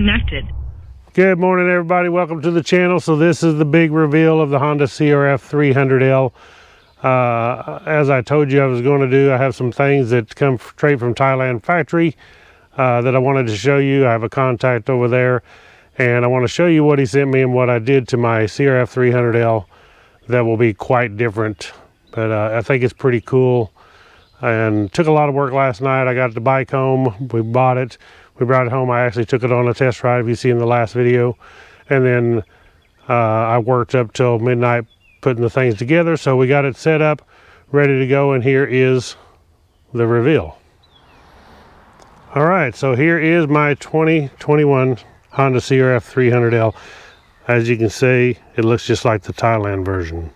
connected. Good morning, everybody. Welcome to the channel. So this is the big reveal of the Honda CRF300L. As I told you I was going to do, I have some things that come straight from Thailand factory that I wanted to show you. I have a contact over there, and I want to show you what he sent me and what I did to my CRF300L that will be quite different. But I think it's pretty cool, and took a lot of work last night. I got the bike home, we bought it, we brought it home. I actually took it on a test ride, if you see in the last video, and then I worked up till midnight putting the things together. So we got it set up, ready to go, and here is the reveal. All right, so here is my 2021 Honda CRF300L. As you can see, it looks just like the Thailand version.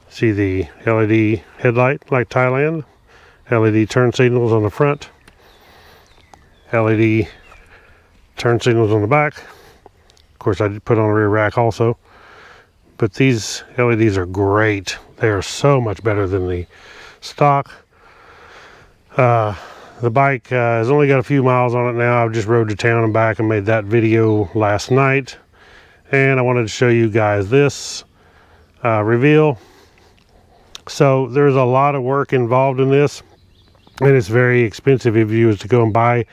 See the LED headlight like Thailand, LED turn signals on the front, LED turn signals on the back. Of course, I did put on a rear rack also. But these LEDs are great. They are so much better than the stock. The bike has only got a few miles on it now. I've just rode to town and back and made that video last night. And I wanted to show you guys this reveal. So there's a lot of work involved in this, and it's very expensive if you was to go and buy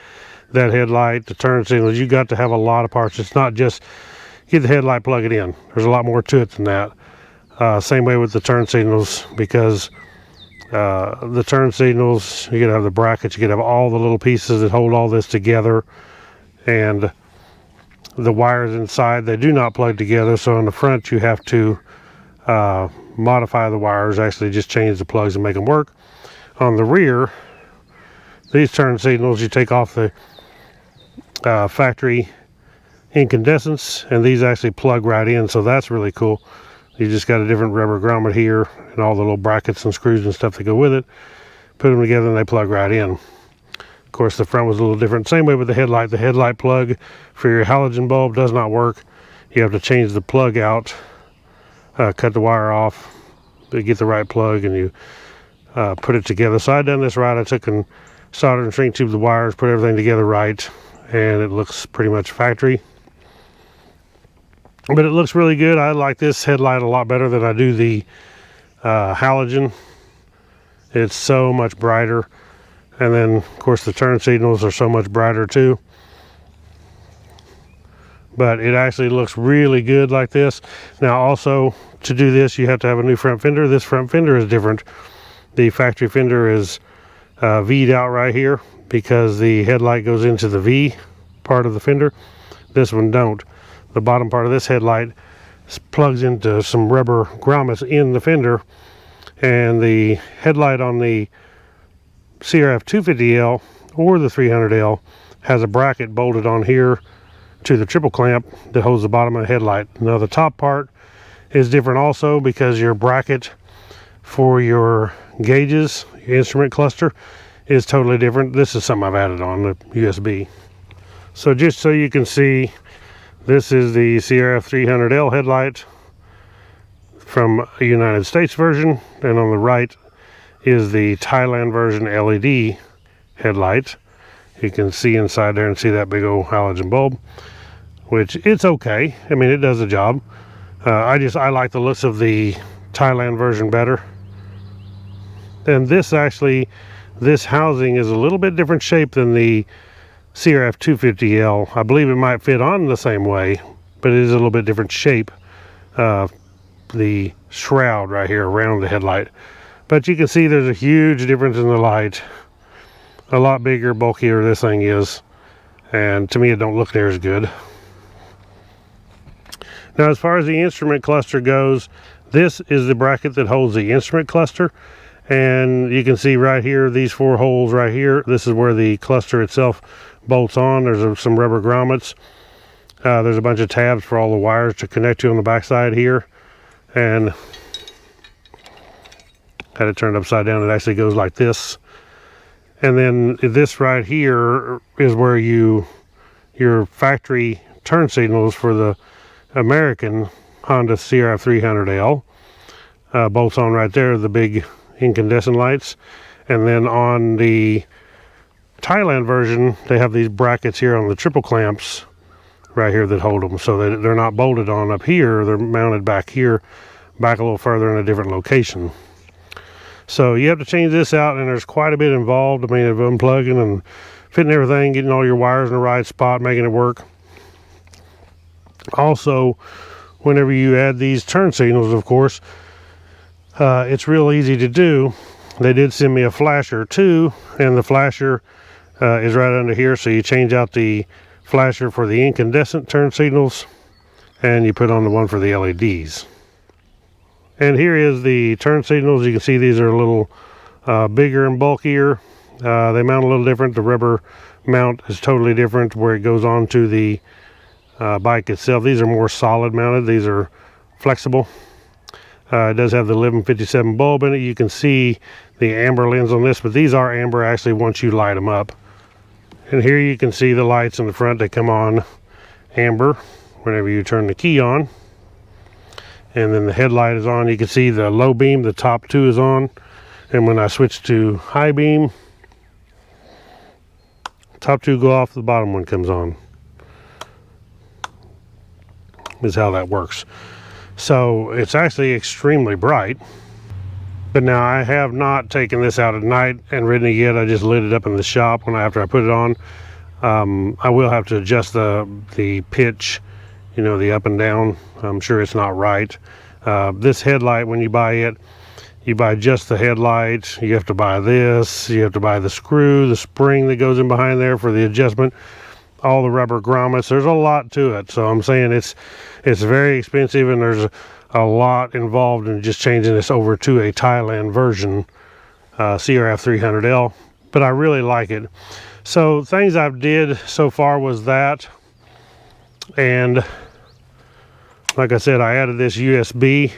that headlight, the turn signals. You got to have a lot of parts. It's not just get the headlight, plug it in. There's a lot more to it than that. Same way with the turn signals, because the turn signals, you gotta have the brackets, you gotta have all the little pieces that hold all this together, and the wires inside, they do not plug together. So on the front you have to modify the wires, actually just change the plugs and make them work. On the rear, these turn signals, you take off the factory incandescents, and these actually plug right in, so that's really cool. You just got a different rubber grommet here and all the little brackets and screws and stuff that go with it. Put them together and they plug right in. Of course, the front was a little different. Same way with the headlight. The headlight plug for your halogen bulb does not work. You have to change the plug out, cut the wire off, get the right plug, and you put it together. So I done this right. I took and soldered and shrink tube the wires, put everything together right, and it looks pretty much factory. But it looks really good. I like this headlight a lot better than I do the halogen. It's so much brighter. And then, of course, the turn signals are so much brighter too. But it actually looks really good like this. Now, also, to do this, you have to have a new front fender. This front fender is different. The factory fender is V'd out right here because the headlight goes into the V part of the fender. This one don't. The bottom part of this headlight plugs into some rubber grommets in the fender, and the headlight on the CRF250L or the 300L has a bracket bolted on here to the triple clamp that holds the bottom of the headlight. Now the top part is different also, because your bracket for your gauges, your instrument cluster, is totally different. This is something I've added on the USB. So just so you can see, this is the CRF300L headlight from a United States version, and on the right is the Thailand version LED headlight. You can see inside there and see that big old halogen bulb, which it's okay. I mean, it does the job. I like the looks of the Thailand version better. And this housing is a little bit different shape than the CRF250L. I believe it might fit on the same way, but it is a little bit different shape. The shroud right here around the headlight. But you can see there's a huge difference in the light. A lot bigger, bulkier this thing is. And to me, it don't look near as good. Now, as far as the instrument cluster goes, this is the bracket that holds the instrument cluster. And you can see right here, these four holes right here, this is where the cluster itself bolts on. There's some rubber grommets. There's a bunch of tabs for all the wires to connect to on the backside here. And had it turned upside down, it actually goes like this. And then this right here is where your factory turn signals for the American Honda CRF300L bolts on right there, the big incandescent lights. And then on the Thailand version, they have these brackets here on the triple clamps right here that hold them, so that they're not bolted on up here. They're mounted back here, back a little further in a different location. So you have to change this out, and there's quite a bit involved. I mean, of unplugging and fitting everything, getting all your wires in the right spot, making it work. Also, whenever you add these turn signals, of course, it's real easy to do. They did send me a flasher too, and the flasher is right under here. So you change out the flasher for the incandescent turn signals, and you put on the one for the LEDs. And here is the turn signals. You can see these are a little bigger and bulkier. They mount a little different. The rubber mount is totally different where it goes on to the bike itself. These are more solid mounted. These are flexible. It does have the 1157 bulb in it. You can see the amber lens on this, but these are amber actually once you light them up. And here you can see the lights in the front. They come on amber whenever you turn the key on. And then the headlight is on. You can see the low beam, the top two is on. And when I switch to high beam, top two go off, the bottom one comes on. Is how that works. So it's actually extremely bright. But now I have not taken this out at night and ridden it yet. I just lit it up in the shop after I put it on. I will have to adjust the pitch, you know, the up and down. I'm sure it's not right. This headlight, when you buy it, you buy just the headlight. You have to buy this. You have to buy the screw, the spring that goes in behind there for the adjustment, all the rubber grommets. There's a lot to it. So I'm saying it's very expensive, and there's a lot involved in just changing this over to a Thailand version, CRF300L. But I really like it. So things I've did so far was that, and like I said, I added this USB.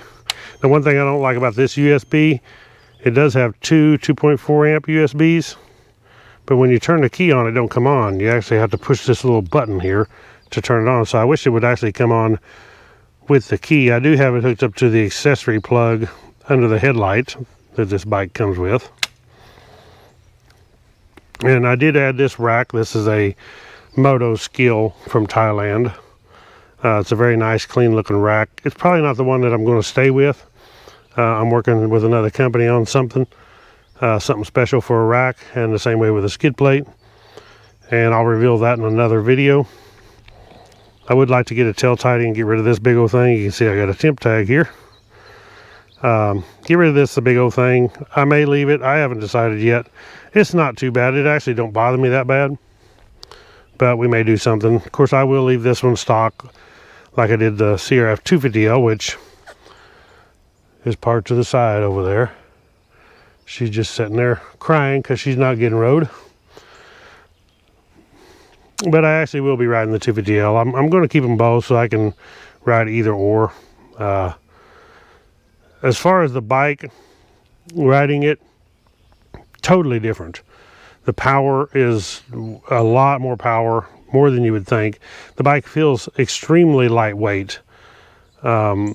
The one thing I don't like about this USB, it does have two 2.4 amp USBs, but when you turn the key on, it don't come on. You actually have to push this little button here to turn it on. So I wish it would actually come on with the key. I do have it hooked up to the accessory plug under the headlight that this bike comes with. And I did add this rack. This is a Moto Skill from Thailand. It's a very nice, clean looking rack. It's probably not the one that I'm going to stay with. I'm working with another company on something special for a rack, and the same way with a skid plate. And I'll reveal that in another video. I would like to get a tail tidy and get rid of this big old thing. You can see I got a temp tag here. Get rid of this, the big old thing. I may leave it. I haven't decided yet. It's not too bad. It actually don't bother me that bad. But we may do something. Of course, I will leave this one stock like I did the CRF300L, which is parked to the side over there. She's just sitting there crying because she's not getting rode. But I actually will be riding the 250L. I'm going to keep them both so I can ride either or. As far as the bike, riding it, totally different. The power is a lot more power, more than you would think. The bike feels extremely lightweight. A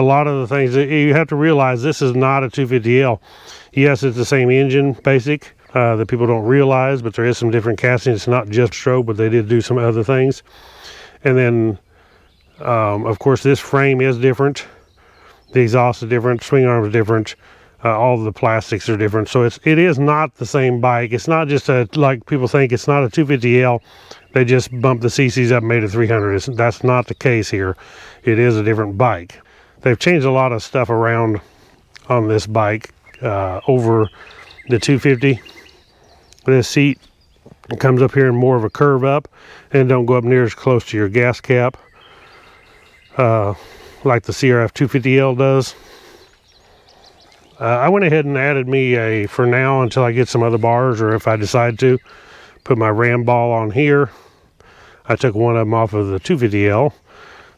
lot of the things that you have to realize, this is not a 250L. Yes, it's the same engine, basic, that people don't realize, but there is some different casting. It's not just strobe, but they did do some other things. And then, of course, this frame is different. The exhaust is different, swing arm is different. All of the plastics are different. So it is not the same bike. It's not just like people think, it's not a 250L. They just bumped the CCs up and made it 300. That's not the case here. It is a different bike. They've changed a lot of stuff around on this bike over the 250. This seat comes up here in more of a curve up and don't go up near as close to your gas cap like the CRF300L does. I went ahead and added me for now until I get some other bars, or if I decide to, put my ram ball on here. I took one of them off of the 250L,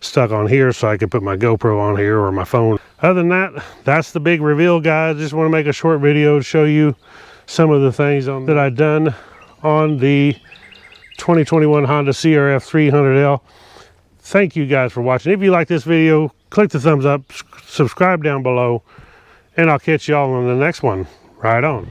stuck on here so I could put my GoPro on here or my phone. Other than that, that's the big reveal, guys. Just want to make a short video to show you some of the things that I've done on the 2021 Honda CRF300L. Thank you guys for watching. If you like this video, click the thumbs up, subscribe down below, and I'll catch y'all on the next one. Right on.